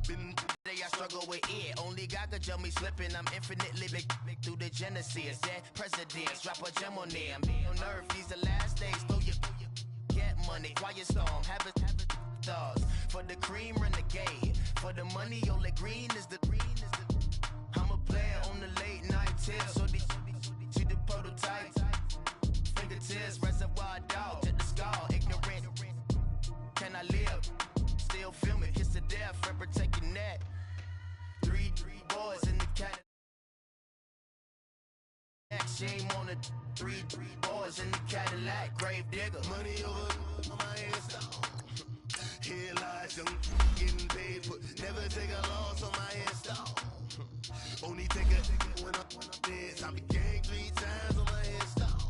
I struggle with it. Only God could jump me slipping. I'm infinitely big through the Genesis. Dead presidents, drop a gem on there. I'm on earth, these the last days. Throw your get money, quiet storm, have it stars. For the cream, renegade. For the money, only green is the I'm a player on the late night tips. So they see the prototype. Fingertips, reservoir dog, to the skull. Ignorant. Can I live? Still film it, kiss to death, and protect your neck. Three boys in the Cadillac. Shame on the three boys in the Cadillac. Grave digger. Money over on my headstone. Here lies young getting paid, but never take a loss on my headstone. Only take a when I'm dead. I be gang 3 times on my headstone.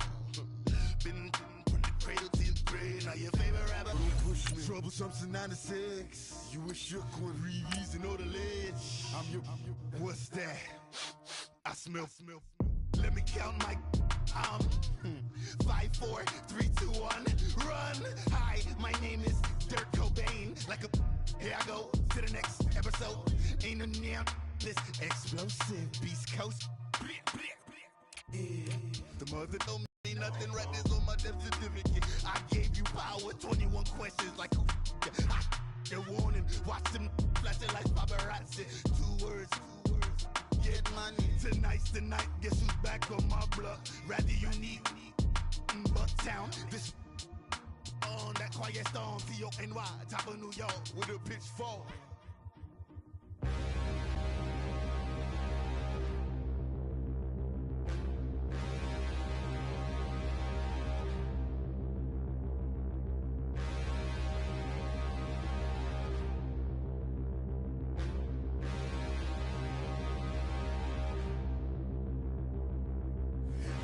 Been from the cradle to the grave. Now your favorite rapper. Don't push me. Troublesome to 96. You a shook one. Reeves and know the ledge. I'm your. What's that? I smell. Let me count my. 5, 4, 3, 2, 1. Run. Hi, my name is Dirk Cobain. Like a. Here I go to the next episode. Ain't no damn. This explosive Beast Coast. Yeah. The mother don't mean nothing. Right this on my death certificate. I gave you power. 21 questions like who? They're warning. Watch them flashing like paparazzi. 2 words. Get money. Tonight's the night. Guess who's back on my block? Rather unique. Bucktown. This on that quiet storm. T-O-N-Y. Top of New York with a pitchfork.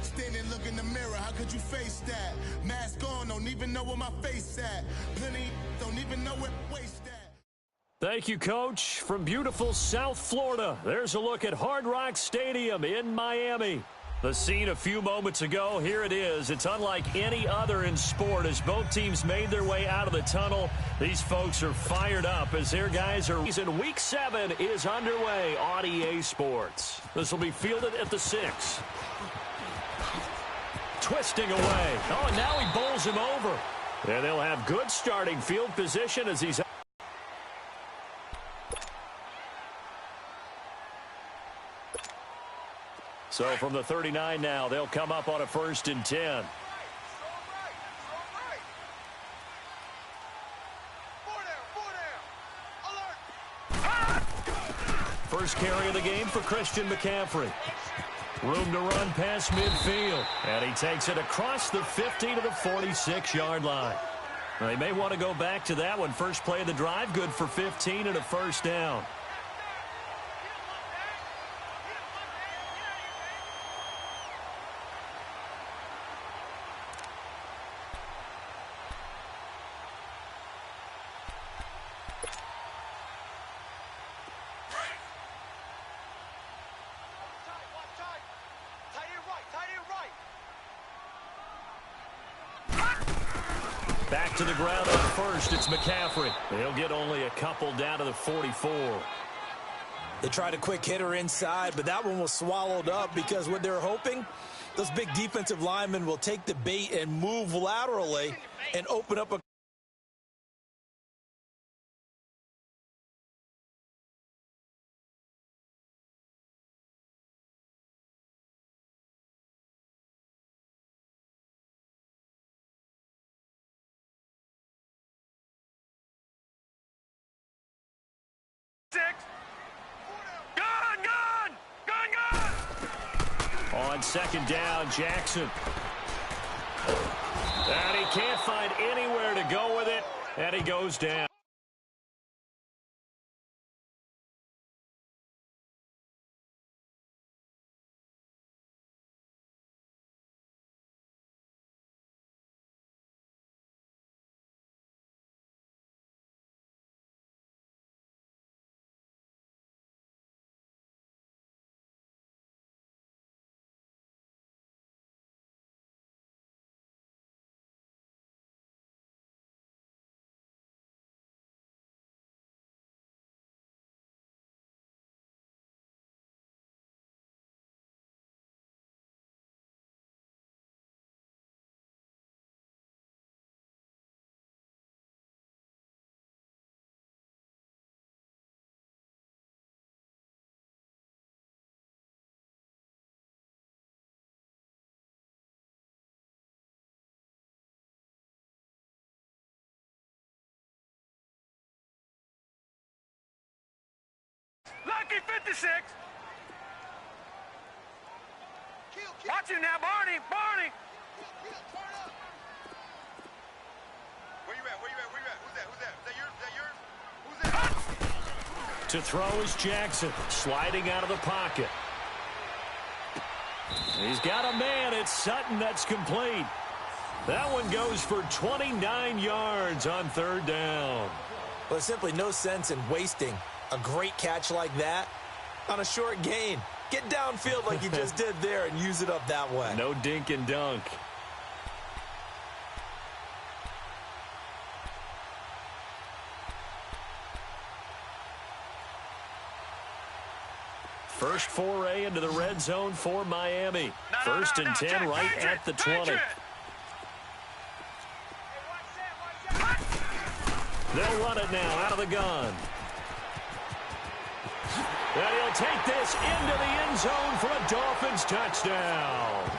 Standing, look in the mirror, how could you face that? Mask on, don't even know where my face at. Plenty, don't even know where waist at. Thank you, Coach. From beautiful South Florida, there's a look at Hard Rock Stadium in Miami. The scene a few moments ago, here it is. It's unlike any other in sport as both teams made their way out of the tunnel. These folks are fired up as their guys are. Week 7 is underway on EA Sports. This will be fielded at the 6. Twisting away. Oh, and now he bowls him over. And they'll have good starting field position as he's... So from the 39 now, they'll come up on a 1st and 10. First carry of the game for Christian McCaffrey. Room to run past midfield. And he takes it across the 50 to the 46-yard line. They may want to go back to that one. First play of the drive, good for 15 and a 1st down. Back to the ground on 1st. It's McCaffrey. He'll get only a couple down to the 44. They tried a quick hitter inside, but that one was swallowed up because what they're hoping, those big defensive linemen will take the bait and move laterally and open up a On 2nd down, Jackson. And he can't find anywhere to go with it, and he goes down. 56. Watch him now, Barney. Barney. Where you at? Where you at? Where you at? Who's that? Who's that? Is that yours? Is that yours? Who's that? To throw is Jackson, sliding out of the pocket. He's got a man. It's Sutton. That's complete. That one goes for 29 yards on third down. Well, there's simply no sense in wasting a great catch like that on a short gain. Get downfield like you just did there and use it up that way. No dink and dunk. First foray into the red zone for Miami. First and 10 right at the 20. They'll run it now out of the gun. And he'll take this into the end zone for a Dolphins touchdown.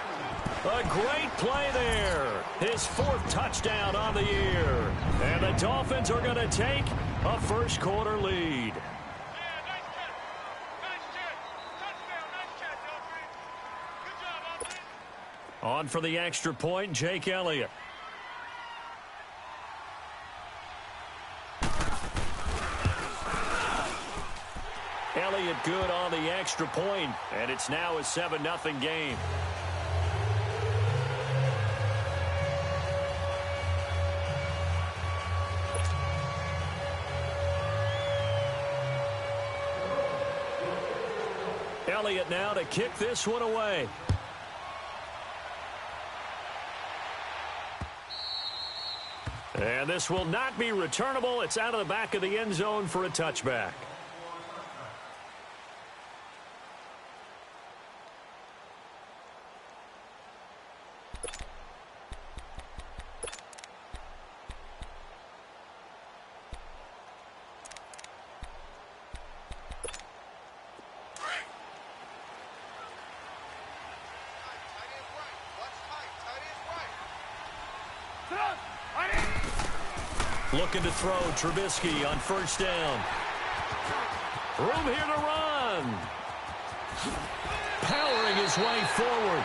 A great play there. His fourth touchdown on the year. And the Dolphins are going to take a first quarter lead. On for the extra point, Jake Elliott. Elliott good on the extra point, and it's now a 7-0 game. Elliott now to kick this one away. And this will not be returnable. It's out of the back of the end zone for a touchback. Looking to throw, Trubisky on first down. Room here to run. Powering his way forward.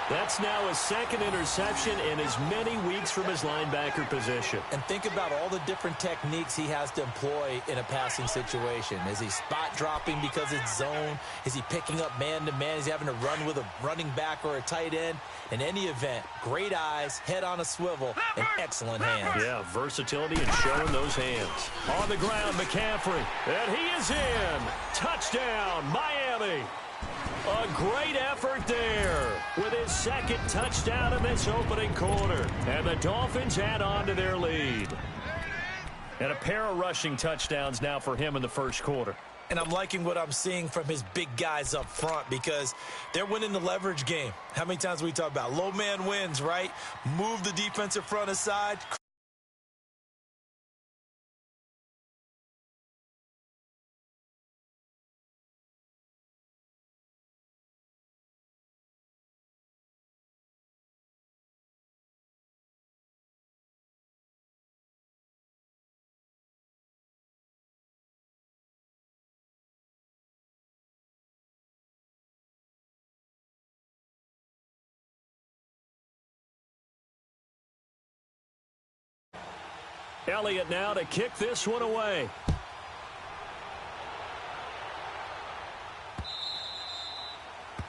That's now his second interception in as many weeks from his linebacker position. And think about all the different techniques he has to employ in a passing situation. Is he spot dropping because it's zone? Is he picking up man-to-man? Is he having to run with a running back or a tight end? In any event, great eyes, head on a swivel, and excellent hands. Yeah, versatility and showing those hands. On the ground, McCaffrey. And he is in. Touchdown, Miami. A great effort there with his second touchdown in this opening quarter. And the Dolphins add on to their lead. And a pair of rushing touchdowns now for him in the first quarter. And I'm liking what I'm seeing from his big guys up front because they're winning the leverage game. How many times we talk about low man wins, right? Move the defensive front aside. Elliott now to kick this one away.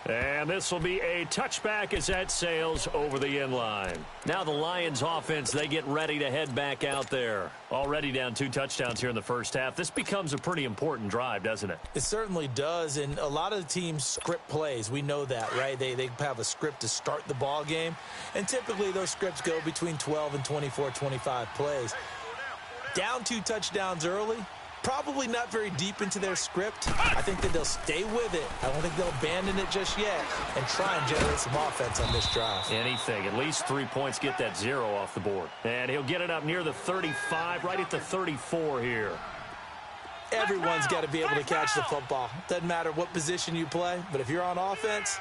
And this will be a touchback as that sails over the end line. Now the Lions offense, they get ready to head back out there. Already down 2 touchdowns here in the first half. This becomes a pretty important drive, doesn't it? It certainly does, and a lot of the teams script plays. We know that, right? They have a script to start the ball game, and typically those scripts go between 12 and 24, 25 plays. Down 2 touchdowns early, probably not very deep into their script. I think that they'll stay with it. I don't think they'll abandon it just yet and try and generate some offense on this drive. Anything. At least 3 points, get that 0 off the board. And he'll get it up near the 35, right at the 34 here. Everyone's got to be able to catch the football. Doesn't matter what position you play, but if you're on offense,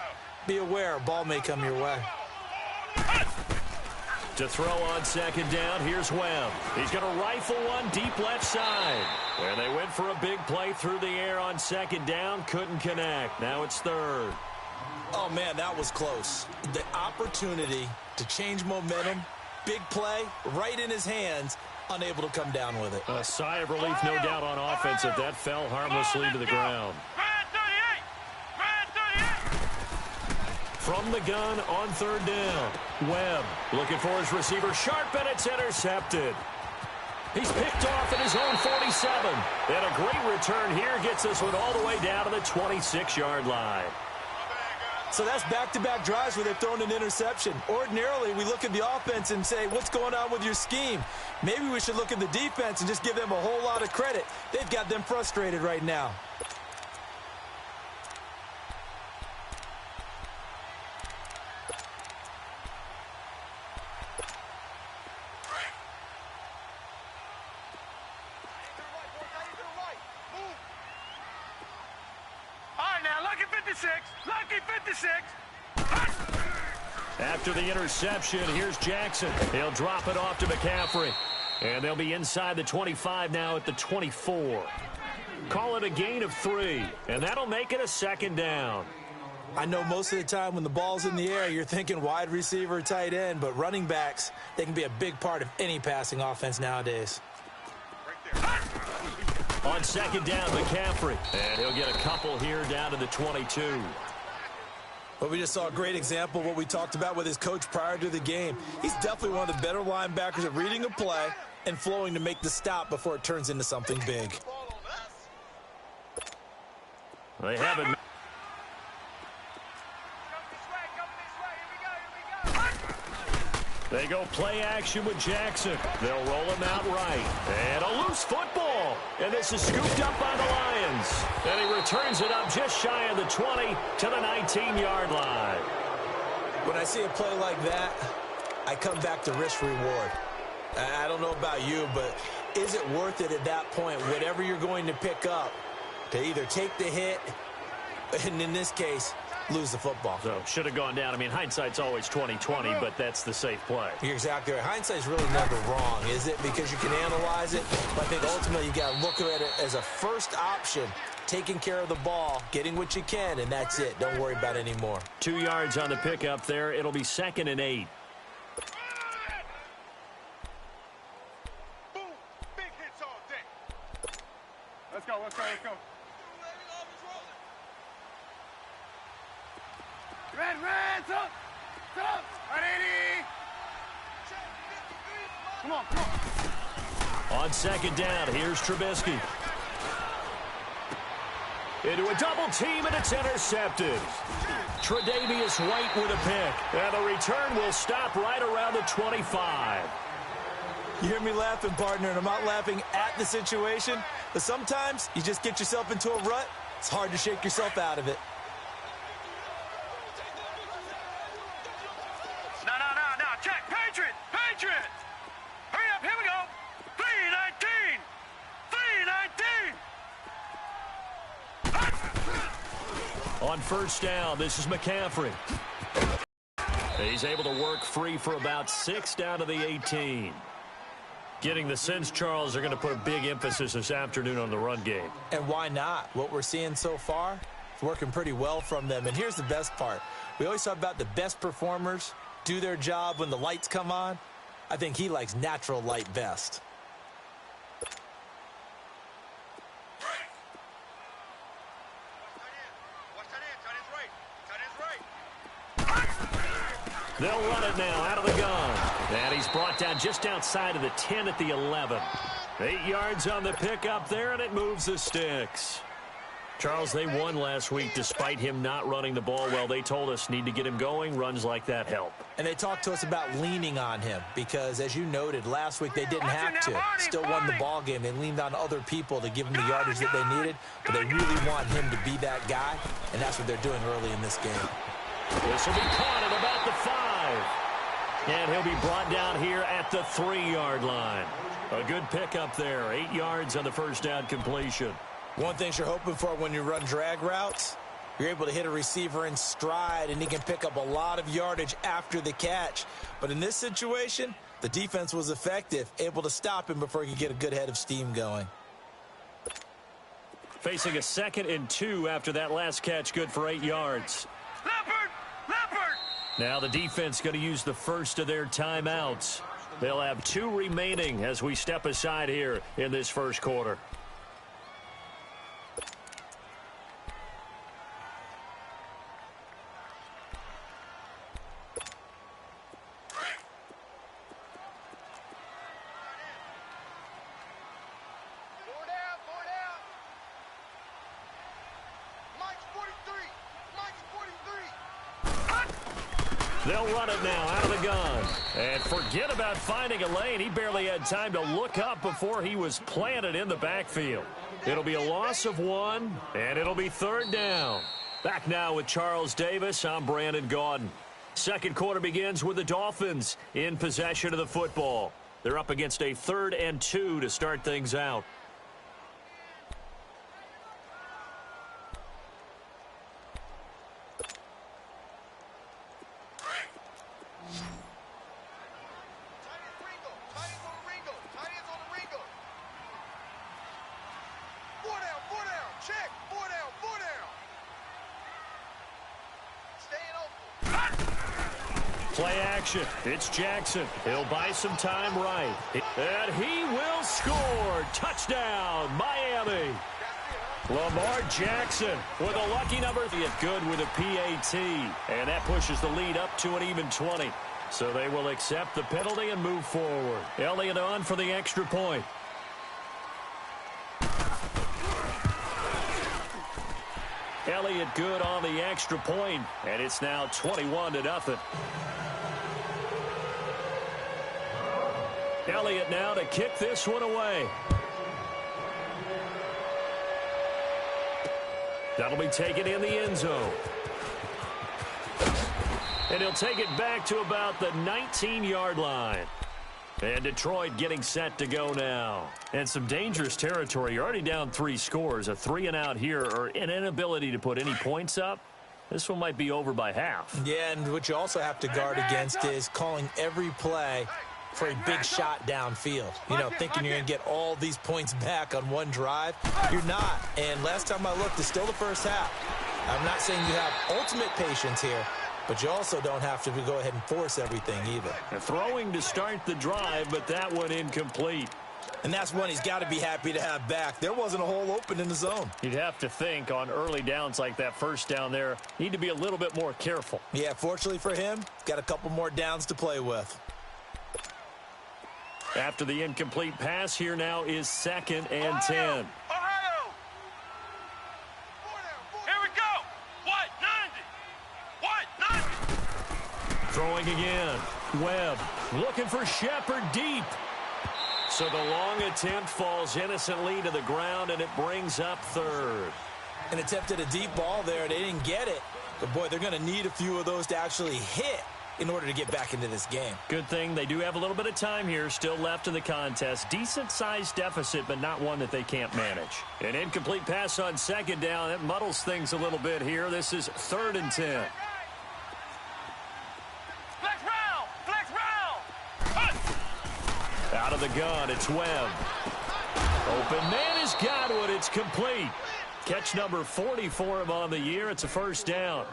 be aware a ball may come your way. To throw on second down, here's Webb. He's going to rifle one deep left side. And they went for a big play through the air on second down. Couldn't connect. Now it's third. Oh, man, that was close. The opportunity to change momentum, big play, right in his hands, unable to come down with it. A sigh of relief, no doubt, on offense if that fell harmlessly to the ground. From the gun on third down, Webb looking for his receiver sharp, and it's intercepted. He's picked off at his own 47. And a great return here gets this one all the way down to the 26-yard line. So that's back-to-back drives where they've thrown an interception. Ordinarily, we look at the offense and say, what's going on with your scheme? Maybe we should look at the defense and just give them a whole lot of credit. They've got them frustrated right now. Lucky 56. After the interception, here's Jackson. He'll drop it off to McCaffrey. And they'll be inside the 25 now at the 24. Call it a gain of 3, and that'll make it a second down. I know most of the time when the ball's in the air, you're thinking wide receiver, tight end, but running backs, they can be a big part of any passing offense nowadays. On second down, McCaffrey. And he'll get a couple here down to the 22. But we just saw a great example of what we talked about with his coach prior to the game. He's definitely one of the better linebackers at reading a play and flowing to make the stop before it turns into something big. They haven't. They go play action with Jackson. They'll roll him out right. And a loose football. And this is scooped up by the Lions. And he returns it up just shy of the 20 to the 19-yard line. When I see a play like that, I come back to risk-reward. I don't know about you, but is it worth it at that point, whatever you're going to pick up, to either take the hit, and in this case, lose the football? So, should have gone down. I mean, hindsight's always 20/20, but that's the safe play. You're exactly right. Hindsight's really never wrong, is it? Because you can analyze it, but I think ultimately you got to look at it as a first option, taking care of the ball, getting what you can, and that's it. Don't worry about it anymore. 2 yards on the pickup there. It'll be 2nd and 8. Boom. Big hits all day. Let's go, let's go, let's go. Red, up. Ready. Come on. On second down, here's Trubisky. Into a double team, and it's intercepted. Tre'Davious White with a pick. And the return will stop right around the 25. You hear me laughing, partner, and I'm not laughing at the situation, but sometimes you just get yourself into a rut. It's hard to shake yourself out of it. No. Check. Patriots. Hurry up. Here we go. 3-19. On first down, this is McCaffrey. He's able to work free for about 6 down to the 18. Getting the sense, Charles, they're going to put a big emphasis this afternoon on the run game. And why not? What we're seeing so far is working pretty well from them. And here's the best part. We always talk about the best performers do their job when the lights come on. I think he likes natural light best. They'll run it now out of the gun. And he's brought down just outside of the 10 at the 11. 8 yards on the pickup there, and it moves the sticks. Charles, they won last week despite him not running the ball well. They told us need to get him going. Runs like that help. And they talked to us about leaning on him because, as you noted, last week they didn't have to. Still won the ball game. They leaned on other people to give him the yardage that they needed, but they really want him to be that guy, and that's what they're doing early in this game. This will be caught at about the 5. And he'll be brought down here at the 3-yard line. A good pickup there. 8 yards on the first down completion. One thing you're hoping for when you run drag routes, You're able to hit a receiver in stride, and he can pick up a lot of yardage after the catch. But in this situation, the defense was effective, able to stop him before he could get a good head of steam going. Facing a 2nd and 2 after that last catch, good for 8 yards. Leopard! Leopard! Now the defense going to use the first of their timeouts. They'll have 2 remaining as we step aside here in this first quarter. They'll run it now out of the gun. And forget about finding a lane. He barely had time to look up before he was planted in the backfield. It'll be a loss of 1, and it'll be 3rd down. Back now with Charles Davis. I'm Brandon Gaudin. Second quarter begins with the Dolphins in possession of the football. They're up against a 3rd and 2 to start things out. Play action. It's Jackson. He'll buy some time right. And he will score. Touchdown, Miami. Lamar Jackson with a lucky number. Get good with a PAT. And that pushes the lead up to an even 20. So they will accept the penalty and move forward. Elliott on for the extra point. Elliott good on the extra point, and it's now 21-0. Elliott now to kick this one away. That'll be taken in the end zone. And he'll take it back to about the 19-yard line. And Detroit getting set to go now. And some dangerous territory. You're already down 3 scores. A 3-and-out here, or an inability to put any points up. This one might be over by half. Yeah, and what you also have to guard against is calling every play for a big shot downfield. You know, thinking you're going to get all these points back on one drive. You're not. And last time I looked, it's still the first half. I'm not saying you have ultimate patience here, but you also don't have to go ahead and force everything either. Throwing to start the drive, but that one incomplete. And that's one he's got to be happy to have back. There wasn't a hole open in the zone. You'd have to think on early downs like that first down there, need to be a little bit more careful. Yeah, fortunately for him, got a couple more downs to play with. After the incomplete pass, here now is 2nd and Ohio! 10. Ohio! Here we go! What? 90! What? 90! Throwing again. Webb looking for Shepard deep. So the long attempt falls innocently to the ground, and it brings up 3rd. An attempt at a deep ball there. They didn't get it. But, boy, they're going to need a few of those to actually hit in order to get back into this game. Good thing they do have a little bit of time here still left in the contest. Decent-sized deficit, but not one that they can't manage. An incomplete pass on 2nd down. That muddles things a little bit here. This is 3rd and 10. Flex round! Flex round! Out of the gun, it's Webb. Open man is Godwin. It's complete. Catch number 40 for him on the year. It's a first down.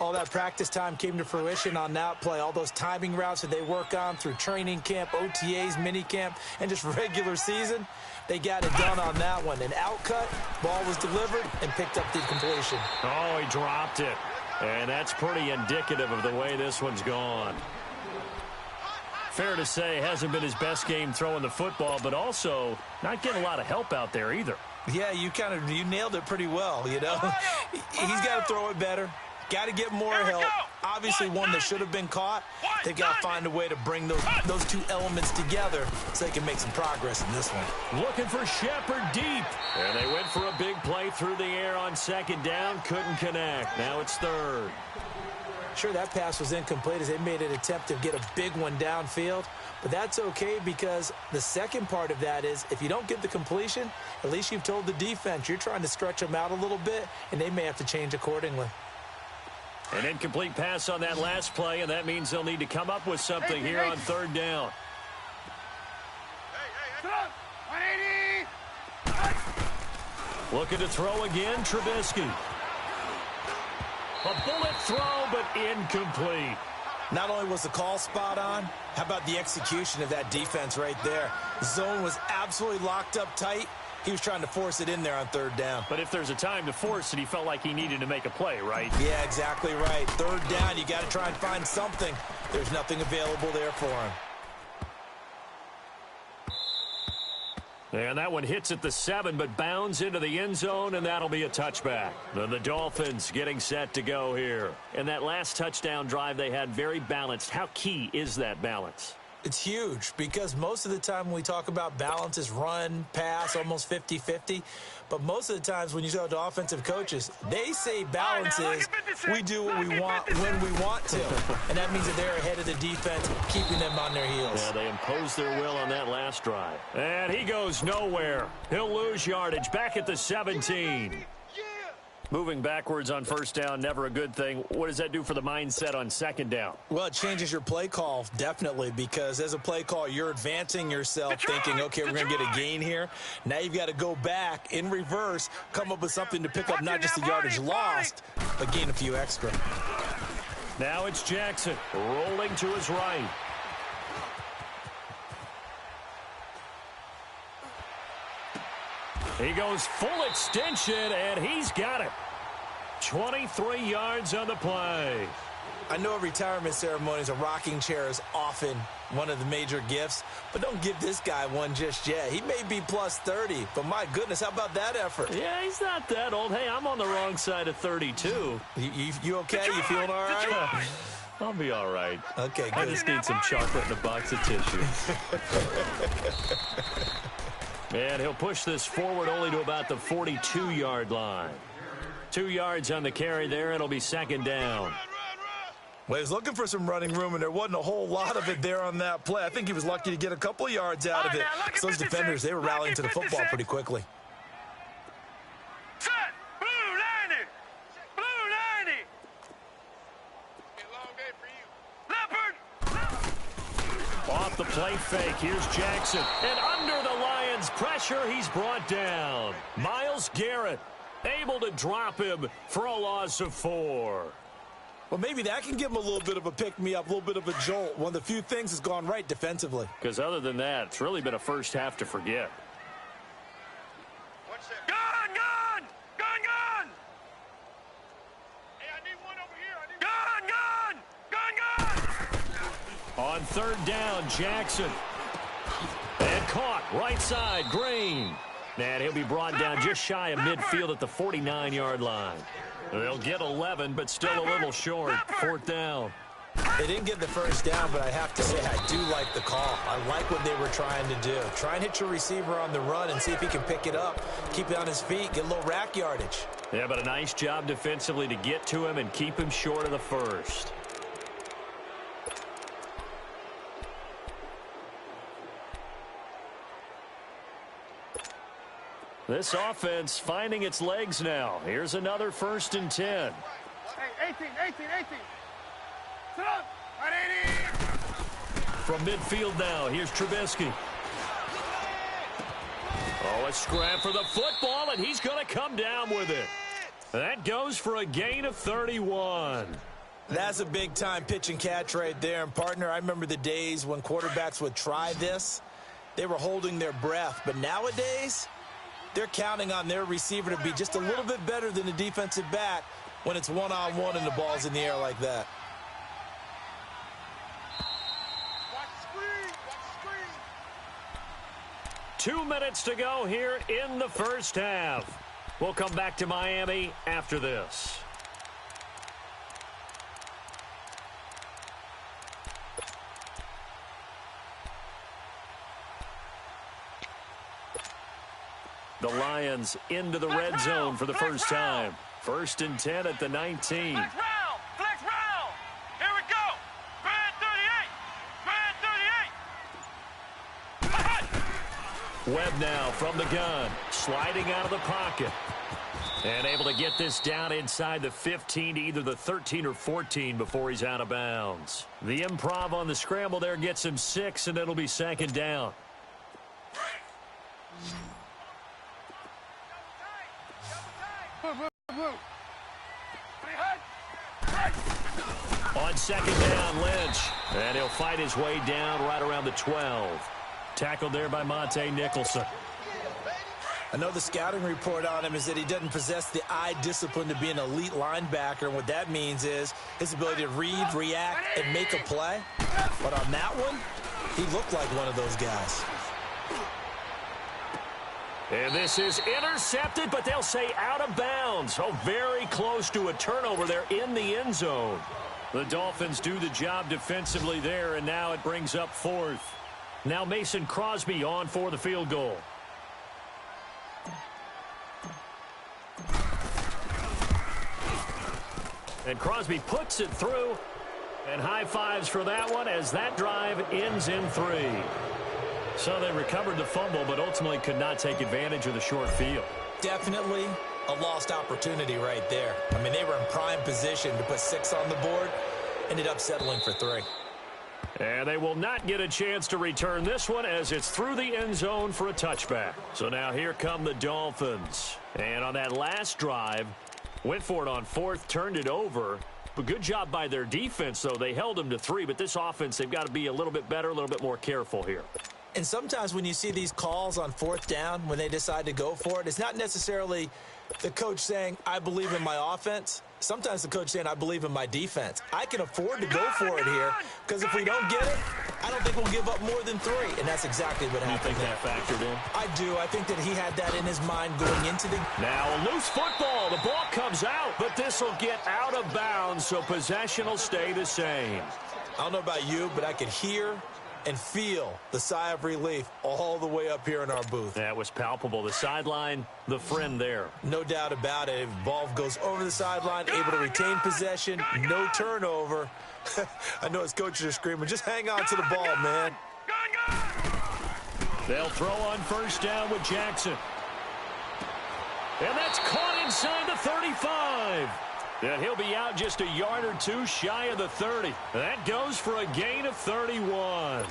All that practice time came to fruition on that play. All those timing routes that they work on through training camp, OTAs, minicamp, and just regular season, they got it done on that one. An outcut, ball was delivered, and picked up the completion. Oh, he dropped it. And that's pretty indicative of the way this one's gone. Fair to say, hasn't been his best game throwing the football, but also not getting a lot of help out there either. Yeah, you nailed it pretty well, you know. He's got to throw it better. Got to get more help. Obviously, one that should have been caught. They got to find a way to bring those two elements together so they can make some progress in this one. Looking for Shepard deep. And they went for a big play through the air on 2nd down. Couldn't connect. Now it's 3rd. Sure, that pass was incomplete as they made an attempt to get a big one downfield, but that's okay because the second part of that is if you don't get the completion, at least you've told the defense you're trying to stretch them out a little bit, and they may have to change accordingly. An incomplete pass on that last play, and that means they'll need to come up with something here on third down. Hey. 180. Looking to throw again, Trubisky. A bullet throw, but incomplete. Not only was the call spot on, how about the execution of that defense right there? The zone was absolutely locked up tight. He was trying to force it in there on third down. But if there's a time to force it, he felt like he needed to make a play, right? Yeah, exactly right. Third down, you got to try and find something. There's nothing available there for him. And that one hits at the 7, but bounds into the end zone, and that'll be a touchback. The Dolphins getting set to go here. And that last touchdown drive they had very balanced. How key is that balance? It's huge because most of the time when we talk about balance is run, pass, almost 50-50. But most of the times when you talk to offensive coaches, they say balance is we do what we want when we want to. And that means that they're ahead of the defense, keeping them on their heels. Yeah, they imposed their will on that last drive. And he goes nowhere. He'll lose yardage back at the 17. Moving backwards on first down, never a good thing. What does that do for the mindset on second down? Well, it changes your play call, definitely, because as a play call, you're advancing yourself thinking, okay, we're going to get a gain here. Now you've got to go back in reverse, come up with something to pick up not just the yardage lost, but gain a few extra. Now it's Jackson rolling to his right. He goes full extension, and he's got it. 23 yards on the play. I know retirement ceremonies, a rocking chair is often one of the major gifts, but don't give this guy one just yet. He may be plus 30, but my goodness, how about that effort? Yeah, he's not that old. Hey, I'm on the wrong side of 32. You okay? You feeling all right? I'll be all right. Okay, good. I just need some chocolate and a box of tissue. And he'll push this forward only to about the 42-yard line. 2 yards on the carry there. It'll be second down. Well, he was looking for some running room, and there wasn't a whole lot of it there on that play. I think he was lucky to get a couple yards out of it. So those defenders, they were rallying to the football pretty quickly. Set. Blue 90. Blue 90. Long day for you. Leopard. Off the play fake, here's Jackson. And under the Lions' pressure, he's brought down. Myles Garrett able to drop him for a loss of 4. Well, maybe that can give him a little bit of a pick-me-up, a little bit of a jolt. One of the few things that's gone right defensively. Because other than that, it's really been a first half to forget. One second. Gun, gun. Gun, gun. Hey, I need one over here. Gun, gun. Gun, gun. On third down, Jackson. And caught right side, Green. And he'll be brought down just shy of midfield at the 49-yard line. They'll get 11, but still a little short. Fourth down. They didn't get the first down, but I have to say I do like the call. I like what they were trying to do. Try and hit your receiver on the run and see if he can pick it up, keep it on his feet, get a little rack yardage. Yeah, but a nice job defensively to get to him and keep him short of the first. This offense finding its legs now. Here's another 1st and 10. Hey, 18. Sit up. 180. From midfield now, here's Trubisky. Oh, a scrap for the football, and he's going to come down with it. That goes for a gain of 31. That's a big-time pitch and catch right there. And, partner, I remember the days when quarterbacks would try this. They were holding their breath. But nowadays, they're counting on their receiver to be just a little bit better than the defensive back when it's one-on-one and the ball's in the air like that. Watch the screen. Watch the screen. 2 minutes to go here in the first half. We'll come back to Miami after this. The Lions into the red zone for the first time. 1st and 10 at the 19. Flex round. Webb now from the gun, sliding out of the pocket. And able to get this down inside the 15 to either the 13 or 14 before he's out of bounds. The improv on the scramble there gets him 6, and it'll be second down. On second down, Lynch. And he'll fight his way down right around the 12. Tackled there by Monte Nicholson. I know the scouting report on him is that he doesn't possess the eye discipline to be an elite linebacker. And what that means is his ability to read, react, and make a play. But on that one, he looked like one of those guys. And this is intercepted, but they'll say out of bounds. Oh, very close to a turnover there in the end zone. The Dolphins do the job defensively there, and now it brings up 4th. Now Mason Crosby on for the field goal. And Crosby puts it through, and high fives for that one as that drive ends in 3. So they recovered the fumble, but ultimately could not take advantage of the short field. Definitely a lost opportunity right there. I mean, they were in prime position to put 6 on the board, ended up settling for 3. And they will not get a chance to return this one as it's through the end zone for a touchback. So now here come the Dolphins. And on that last drive, went for it on 4th, turned it over. But good job by their defense, though. They held them to 3, but this offense, they've got to be a little bit better, a little bit more careful here. And sometimes when you see these calls on 4th down, when they decide to go for it, it's not necessarily the coach saying, I believe in my offense. Sometimes the coach saying, I believe in my defense. I can afford to go for it here because if we don't get it, I don't think we'll give up more than 3. And that's exactly what happened. You think that factored in? I do. I think that he had that in his mind going into the... Now a loose football. The ball comes out, but this will get out of bounds, so possession will stay the same. I don't know about you, but I could hear and feel the sigh of relief all the way up here in our booth. That was palpable. The sideline, the friend there. No doubt about it. If the ball goes over the sideline, able to retain possession, no turnover. I know his coaches are screaming, just hang on to the ball, man. They'll throw on 1st down with Jackson. And that's caught inside the 35. And he'll be out just a yard or 2 shy of the 30. That goes for a gain of 31.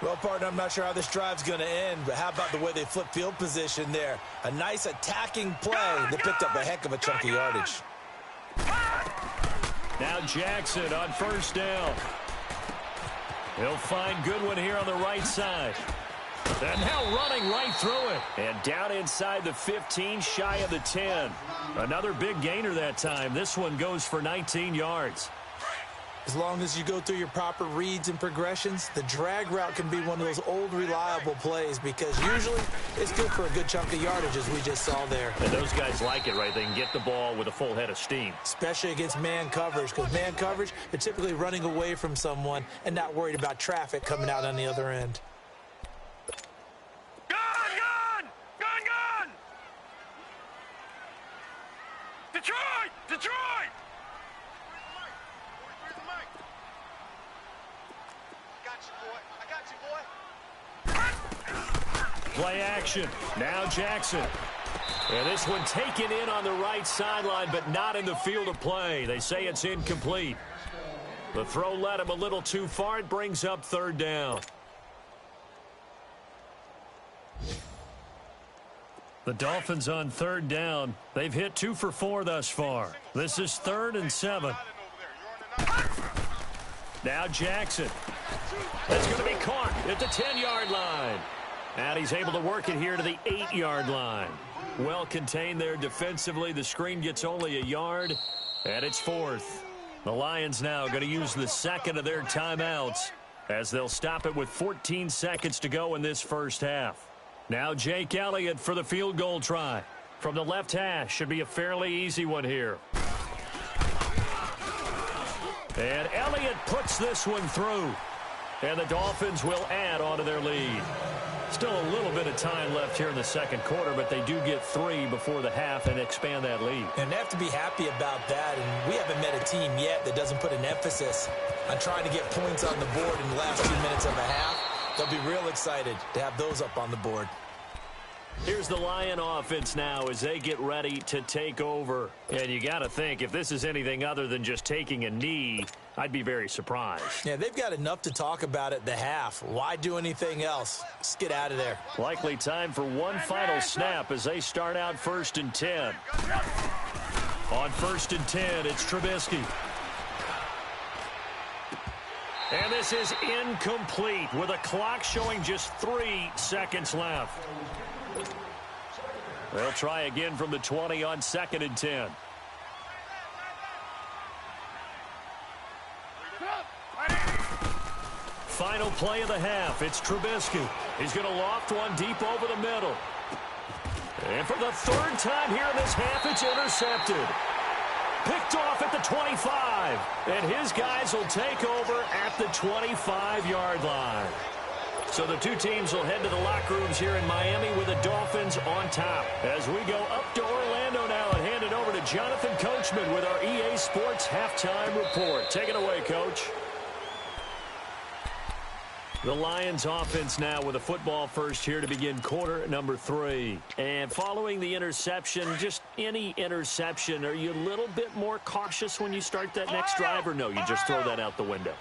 Well, partner, I'm not sure how this drive's going to end, but how about the way they flip field position there? A nice attacking play that picked up a heck of a chunk of yardage. Now Jackson on 1st down. He'll find Goodwin here on the right side. And now running right through it. And down inside the 15, shy of the 10. Another big gainer that time. This one goes for 19 yards. As long as you go through your proper reads and progressions, the drag route can be one of those old reliable plays because usually it's good for a good chunk of yardage as we just saw there. And those guys like it, right? They can get the ball with a full head of steam. Especially against man coverage because man coverage, they're typically running away from someone and not worried about traffic coming out on the other end. Detroit! Detroit! Where's the mic? I got you, boy. Play action. Now Jackson. And this one taken in on the right sideline, but not in the field of play. They say it's incomplete. The throw led him a little too far. It brings up 3rd down. The Dolphins on 3rd down. They've hit 2 for 4 thus far. This is 3rd and 7. Now Jackson. That's going to be caught at the 10-yard line. And he's able to work it here to the 8-yard line. Well contained there defensively. The screen gets only a yard, and it's 4th. The Lions now going to use the 2nd of their timeouts as they'll stop it with 14 seconds to go in this first half. Now Jake Elliott for the field goal try. From the left hash, should be a fairly easy one here. And Elliott puts this one through. And the Dolphins will add on to their lead. Still a little bit of time left here in the second quarter, but they do get 3 before the half and expand that lead. And they have to be happy about that, and we haven't met a team yet that doesn't put an emphasis on trying to get points on the board in the last 2 minutes of a half. They'll be real excited to have those up on the board. Here's the Lion offense now as they get ready to take over. And you got to think, if this is anything other than just taking a knee, I'd be very surprised. Yeah, they've got enough to talk about at the half. Why do anything else? Just get out of there. Likely time for one final snap as they start out 1st and 10. On 1st and 10, it's Trubisky. And this is incomplete with a clock showing just 3 seconds left. They'll try again from the 20 on 2nd and 10. Final play of the half. It's Trubisky. He's going to loft one deep over the middle. And for the 3rd time here in this half, it's intercepted. Picked off at the 25. And his guys will take over at the 25-yard line. So the two teams will head to the locker rooms here in Miami with the Dolphins on top. As we go up to Orlando now and hand it over to Jonathan Coachman with our EA Sports Halftime Report. Take it away, Coach. The Lions offense now with a football first here to begin quarter number 3. And following the interception, just any interception, are you a little bit more cautious when you start that next drive, or no, you just throw that out the window?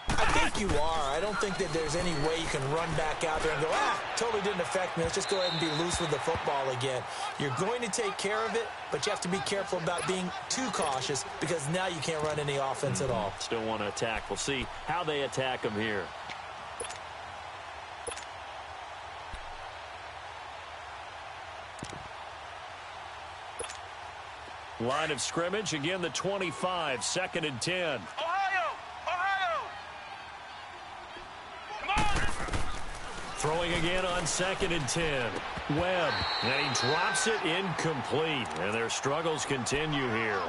I think you are. I don't think that there's any way you can run back out there and go, totally didn't affect me. Let's just go ahead and be loose with the football again. You're going to take care of it, but you have to be careful about being too cautious because now you can't run any offense at all. Still want to attack. We'll see how they attack them here. Line of scrimmage, again the 25, 2nd and 10. Throwing again on 2nd and 10. Webb, and he drops it incomplete. And their struggles continue here.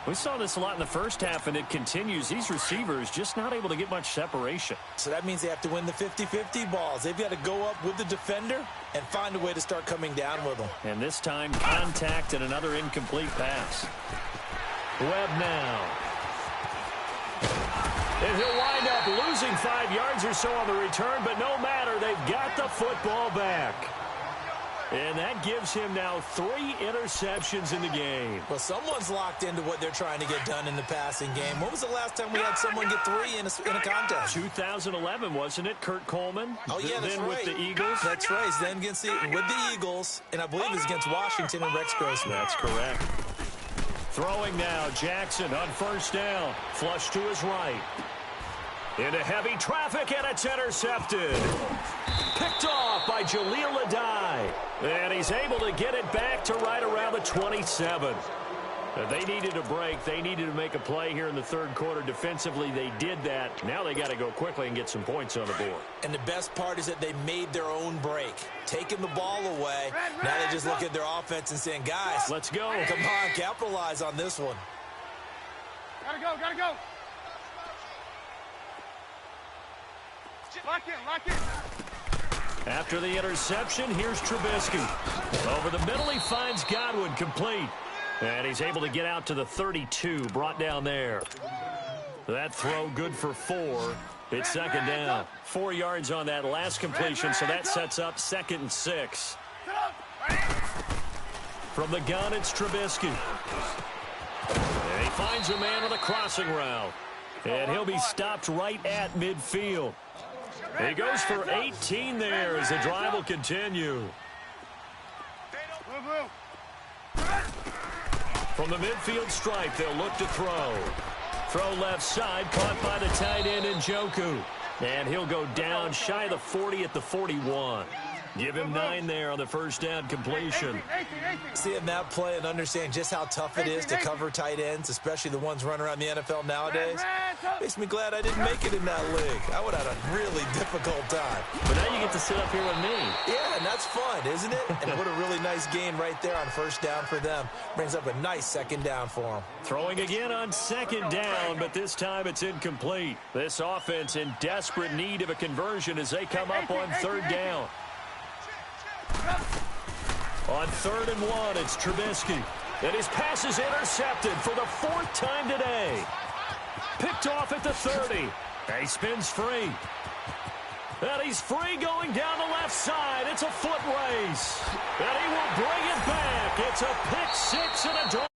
We saw this a lot in the first half, and it continues. These receivers just not able to get much separation. So that means they have to win the 50-50 balls. They've got to go up with the defender and find a way to start coming down with them. And this time, contact and another incomplete pass. Webb now. And he'll wind up losing 5 yards or so on the return, but no matter, they've got the football back. And that gives him now 3 interceptions in the game. Well, someone's locked into what they're trying to get done in the passing game. When was the last time we had someone get 3 in a contest? 2011, wasn't it? Kurt Coleman? Oh, yeah, that's then right. With the Eagles? That's right. Then with the Eagles, and I believe it's against Washington and Rex Grossman. That's correct. Throwing now, Jackson on 1st down. Flush to his right. Into heavy traffic, and it's intercepted. Picked off by Jaleel Adai. And he's able to get it back to right around the 27. They needed a break. They needed to make a play here in the 3rd quarter. Defensively, they did that. Now they got to go quickly and get some points on the board. And the best part is that they made their own break. Taking the ball away. Now they just look at their offense and saying, guys, let's go. Come on, capitalize on this one. Gotta go. Lock in. After the interception, here's Trubisky. Over the middle, he finds Godwin complete. And he's able to get out to the 32, brought down there. That throw good for 4. It's 2nd down. 4 yards on that last completion, so that sets up 2nd and 6. From the gun, it's Trubisky. And he finds a man with a crossing route. And he'll be stopped right at midfield. He goes for 18 there as the drive will continue. From the midfield stripe, they'll look to throw. Throw left side, caught by the tight end Njoku. And he'll go down shy of the 40 at the 41. Give him 9 there on the 1st down completion. Seeing that play and understand just how tough it is to cover tight ends, especially the ones running around the NFL nowadays, makes me glad I didn't make it in that league. I would have had a really difficult time. But now you get to sit up here with me. Yeah, and that's fun, isn't it? And what a really nice gain right there on 1st down for them. Brings up a nice 2nd down for them. Throwing again on 2nd down, but this time it's incomplete. This offense in desperate need of a conversion as they come up on 3rd down. On 3rd and 1, it's Trubisky. And his pass is intercepted for the 4th time today. Picked off at the 30. And he spins free. And he's free going down the left side. It's a foot race. And he will bring it back. It's a pick six and a draw.